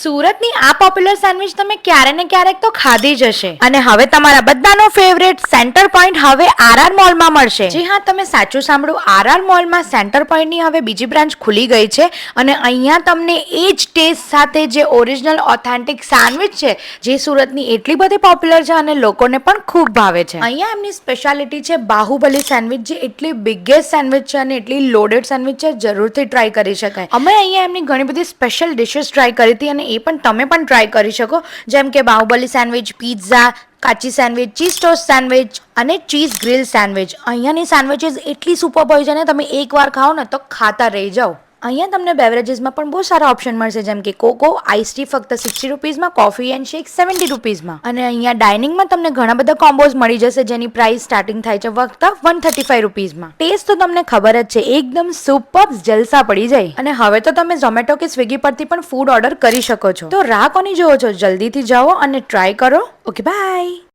સુરતની આ popular sandwich તમે ક્યારે ને ક્યારેક તો ખાધી જ હશે અને હવે તમારા બધાનો ફેવરેટ સેન્ટર પોઈન્ટ હવે આરઆર મોલમાં મળશે. જી હા, તમે સાચું સાંભળ્યું, આરઆર મોલમાં સેન્ટર પોઈન્ટની હવે બીજી બ્રાન્ચ ખુલી ગઈ છે અને અહીંયા તમને એ જ ટેસ્ટ સાથે જે ઓરિજિનલ ઓથેન્ટિક સેન્ડવિચ છે જે સુરતની એટલી બધી પોપ્યુલર છે અને લોકોને પણ ખૂબ ભાવે છે. અહીંયા એમની સ્પેશિયાલિટી છે બાહુબલી સેન્ડવિચ, જે એટલી બિગેસ્ટ સેન્ડવિચ છે અને એટલી લોડેડ સેન્ડવિચ છે, જરૂરથી ટ્રાય કરી શકાય. અમે અહીંયા એમની ઘણી બધી સ્પેશિયલ ડિશિસ ટ્રાય કરી હતી અને એ પણ તમે પણ ટ્રાય કરી શકો, જેમ કે બાહુબલી સેન્ડવિચ, પિઝા, કાચી સેન્ડવિચ, ચીઝ ટોસ્ટ સેન્ડવિચ અને ચીઝ ગ્રીલ સેન્ડવિચ. અહીંયાની સેન્ડવિચીસ એટલી સુપર હોય છે ને, તમે એકવાર ખાઓ ને તો ખાતા રહી જાઓ. અહીંયા તમને બેવરેજીસમાં પણ બહુ સારા ઓપ્શન મળશે, જેમ કે કોકો, આઈસ ટી ફક્ત 60 રૂપીઝમાં, કોફી એન્ડ શેક 70 રૂપીઝમાં. અને અહીંયા ડાઇનિંગમાં તમને ઘણા બધા કોમ્બોઝ મળી જશે, જેની પ્રાઇસ સ્ટાર્ટિંગ થાય છે ફક્ત 135 રૂપીઝમાં. ટેસ્ટ તો તમને ખબર જ છે, એકદમ સુપર, જલસા પડી જાય. અને હવે તો તમે ઝોમેટો કે સ્વિગી પરથી પણ ફૂડ ઓર્ડર કરી શકો છો. તો રાહ કોની જોવો છો? જલ્દીથી જાઓ અને ટ્રાય કરો. Okay, by.